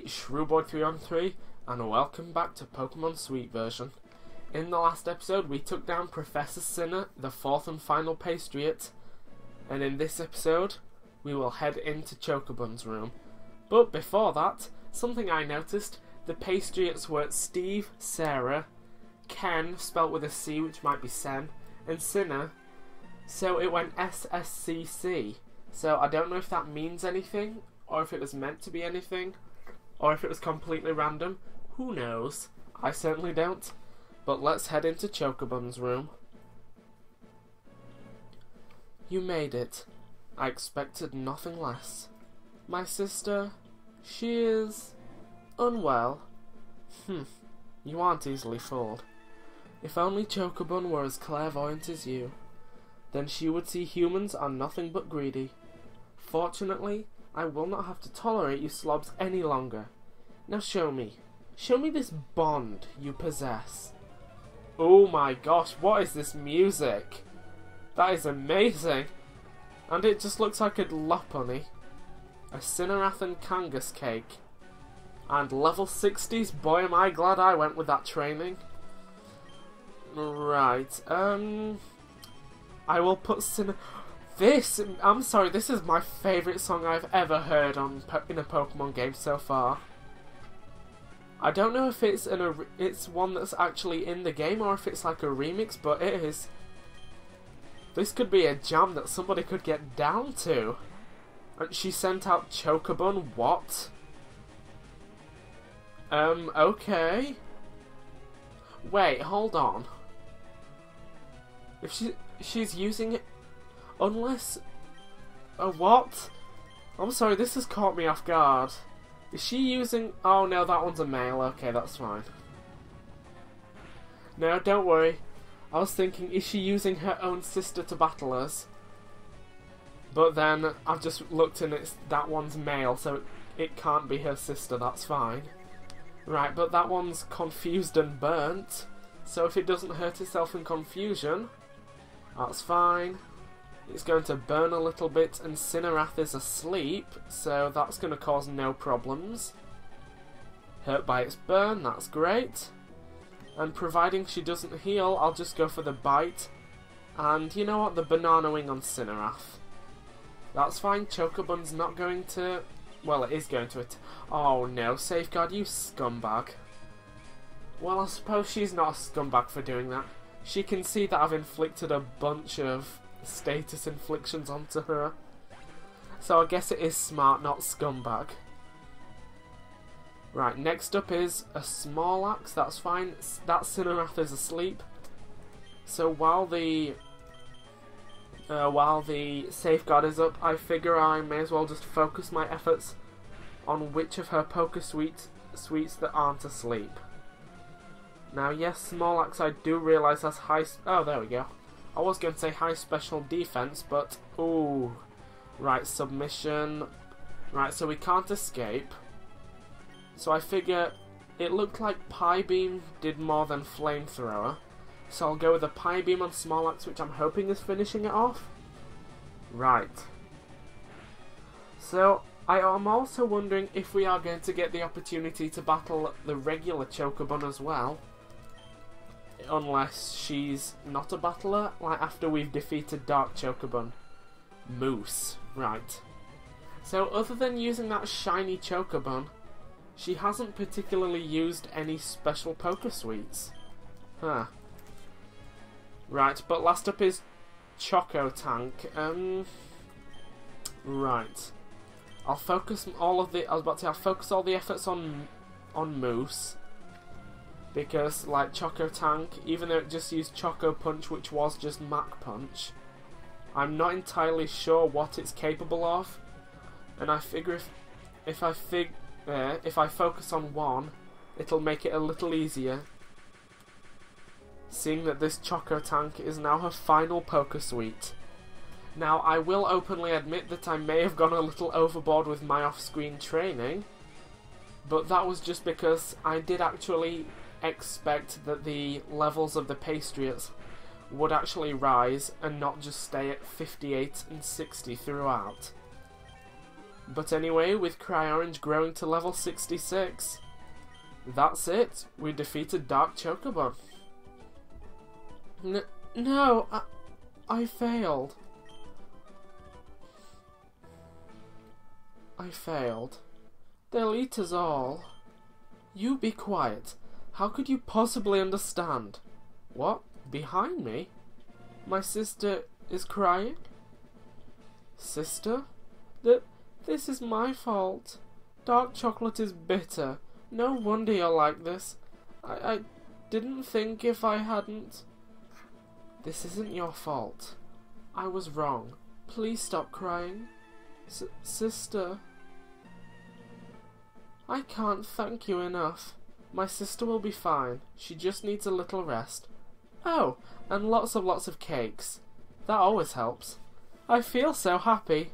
Shrewboy313 and welcome back to Pokemon Sweet version. In the last episode we took down Professor Sinner, the fourth and final Patriot, and in this episode we will head into Chocobun's room. But before that, something I noticed, the Patriots were Steve, Sarah, Ken, spelt with a C which might be Sen, and Sinner, so it went SSCC. So I don't know if that means anything, or if it was meant to be anything, or if it was completely random. Who knows? I certainly don't. But let's head into Chocobun's room. You made it. I expected nothing less. My sister, she is unwell. You aren't easily fooled. If only Chocobun were as clairvoyant as you, then she would see humans are nothing but greedy. Fortunately, I will not have to tolerate you slobs any longer. Now show me. Show me this bond you possess. Oh my gosh, what is this music? That is amazing. And it just looks like a Lopunny. A Cinnarath and Kangas cake. And level 60s, boy am I glad I went with that training. Right, I will put I'm sorry, this is my favourite song I've ever heard in a Pokemon game so far. I don't know if it's one that's actually in the game or if it's like a remix, but it is. This could be a jam that somebody could get down to. And she sent out Chocobun, what? Okay. Wait, hold on. If she's using it, unless... what? I'm sorry, this has caught me off guard. Is she using... Oh no, that one's a male. Okay, that's fine. No, don't worry. I was thinking, is she using her own sister to battle us? But then I've just looked and that one's male, so it can't be her sister, that's fine. Right, but that one's confused and burnt. So if it doesn't hurt itself in confusion, that's fine. It's going to burn a little bit, and Cinnarath is asleep, so that's going to cause no problems. Hurt by its burn, that's great. And providing she doesn't heal, I'll just go for the bite. And you know what? The banana wing on Cinnarath. That's fine. Chocobun's not going to... Well, it is going to... Oh no, Safeguard, you scumbag. Well, I suppose she's not a scumbag for doing that. She can see that I've inflicted a bunch of status inflictions onto her. So I guess it is smart, not scumbag. Right, next up is a Snorlax, that's fine. That Cinnarath is asleep. So while the Safeguard is up, I figure I may as well just focus my efforts on which of her Poké Sweets that aren't asleep. Now yes, Snorlax I do realise has high... Oh, there we go. I was going to say high special defense, but... Ooh. Right, submission. Right, so we can't escape. So I figure it looked like Pie Beam did more than Flamethrower. So I'll go with a Pie Beam on Snorlax, which I'm hoping is finishing it off. Right. So, I am also wondering if we are going to get the opportunity to battle the regular Chocobun as well. Unless she's not a battler, like after we've defeated Dark Chocobun. Moose. Right. So other than using that shiny Chocobun, she hasn't particularly used any special Poké Sweets. Huh. Right, but last up is Choco Tank. Right. I'll focus all of the... I was about to say, I'll focus all the efforts on Moose. Because, like Choco Tank, even though it just used Choco Punch, which was just Mach Punch, I'm not entirely sure what it's capable of. And I figure if I focus on one, it'll make it a little easier. Seeing that this Choco Tank is now her final Poké Sweet. Now, I will openly admit that I may have gone a little overboard with my off-screen training, but that was just because I did actually expect that the levels of the Patriots would actually rise and not just stay at 58 and 60 throughout. But anyway, with Cry Orange growing to level 66, that's it. We defeated Dark Chocobun. No, I failed. I failed. They'll eat us all. You be quiet. How could you possibly understand? What? Behind me? My sister is crying? Sister? This is my fault. Dark chocolate is bitter. No wonder you're like this. I didn't think if I hadn't... This isn't your fault. I was wrong. Please stop crying. Sister... I can't thank you enough. My sister will be fine. She just needs a little rest. Oh, and lots of cakes. That always helps. I feel so happy.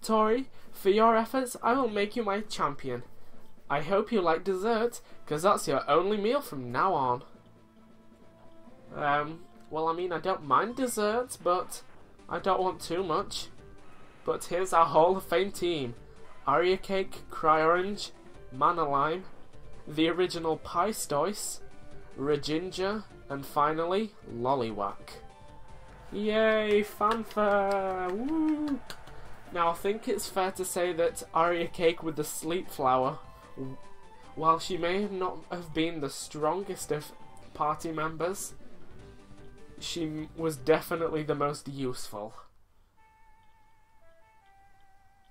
Tori, for your efforts, I will make you my champion. I hope you like dessert, because that's your only meal from now on. Well, I mean, I don't mind desserts, but I don't want too much. But here's our Hall of Fame team. Aria Cake, Cry Orange, Mana Lime, the original Pie Stoice, Reginger, and finally, Lollywhack. Yay, fanfare! Woo! Now, I think it's fair to say that Aria Cake with the Sleep Flower, while she may not have been the strongest of party members, she was definitely the most useful.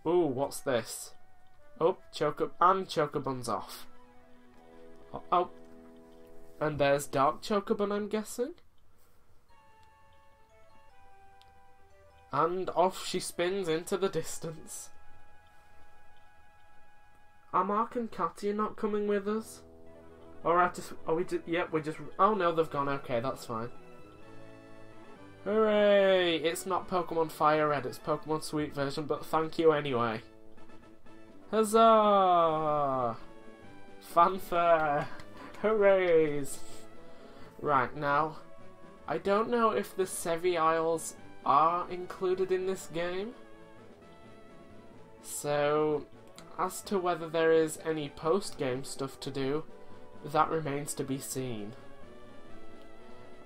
Ooh, what's this? Oh, Chocobun's off. Oh, and there's Dark Chocobun, I'm guessing? And off she spins into the distance. Are Mark and Katia not coming with us? Or yep, we just... Oh no, they've gone. Okay, that's fine. Hooray! It's not Pokemon Fire Red, it's Pokemon Sweet version, but thank you anyway. Huzzah! Fanfare! Hoorays! Right, now, I don't know if the Sevi Isles are included in this game. So, as to whether there is any post-game stuff to do, that remains to be seen.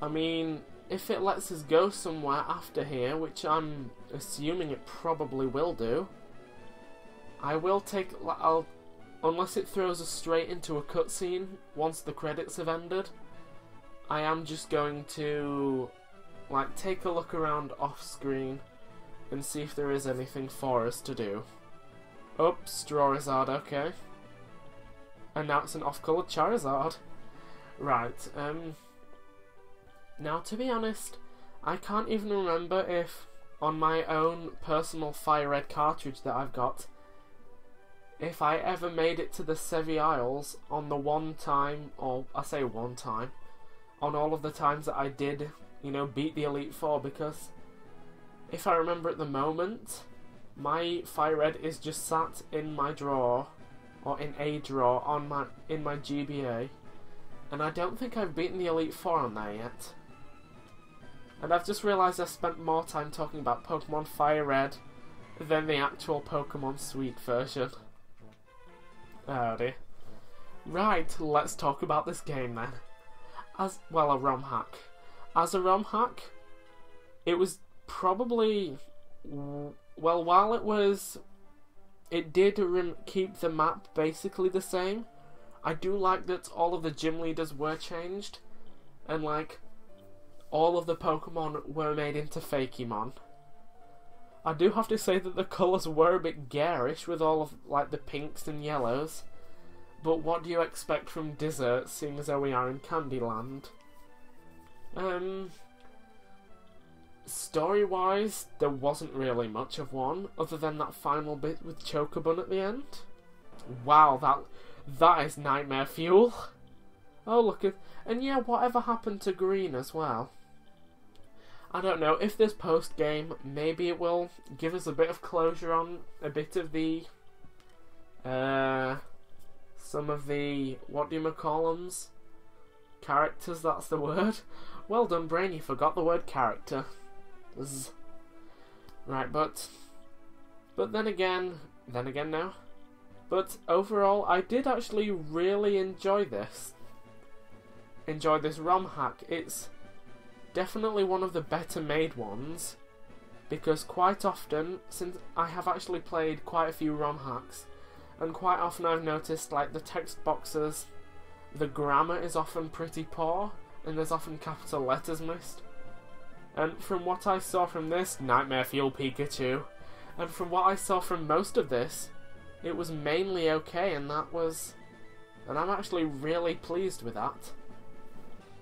I mean, if it lets us go somewhere after here, which I'm assuming it probably will do, I will take... unless it throws us straight into a cutscene once the credits have ended, I am just going to take a look around off screen and see if there is anything for us to do. Oh, Strarizard, okay. And now it's an off-colored Charizard. Right, now to be honest, I can't even remember if on my own personal Fire Red cartridge that I've got, if I ever made it to the Sevi Isles on the one time, or I say one time, on all of the times that I did, beat the Elite Four, because if I remember at the moment, my Fire Red is just sat in my drawer, or in a drawer in my GBA, and I don't think I've beaten the Elite Four on there yet. And I've just realised I spent more time talking about Pokemon Fire Red than the actual Pokemon Sweet version. Oh dear. Right, let's talk about this game then. A ROM hack. As a ROM hack, it was probably... Well, while it did keep the map basically the same, I do like that all of the gym leaders were changed, and all of the Pokemon were made into Fakemon. I do have to say that the colours were a bit garish with all of the pinks and yellows, but what do you expect from Desert, seeing as though we are in Candyland? Story-wise, there wasn't really much of one, other than that final bit with Chocobun at the end. Wow, that is nightmare fuel. Oh, look at... And yeah, whatever happened to Green as well? I don't know, if this post-game, maybe it will give us a bit of closure on a bit of the... some of the... whatchamacallums? Characters, that's the word. Well done, Brain, you forgot the word character. Right, but then again, then again no. But overall, I did actually really enjoy this. Enjoy this ROM hack. It's definitely one of the better made ones, because quite often, since I have actually played quite a few ROM hacks, and quite often I've noticed like the text boxes, the grammar is often pretty poor, and there's often capital letters missed. And from what I saw from this, Nightmare Fuel Pikachu, and from what I saw from most of this, it was mainly okay, and I'm actually really pleased with that.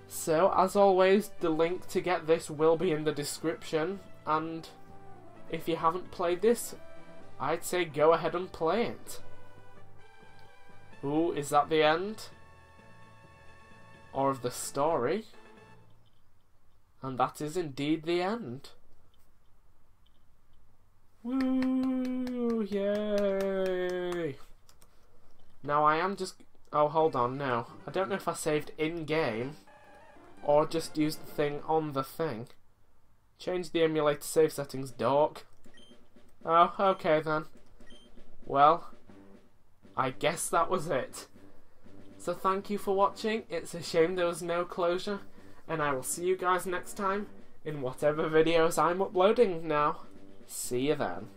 So, as always, the link to get this will be in the description, and if you haven't played this, I'd say go ahead and play it. Ooh, is that the end? Or of the story? And that is indeed the end. Woo! Yay! Now I am just... Oh, hold on, no. I don't know if I saved in-game, or just used the thing on the thing. Change the emulator save settings, dork. Oh, okay then. Well, I guess that was it. So thank you for watching. It's a shame there was no closure, and I will see you guys next time in whatever videos I'm uploading now. See you then.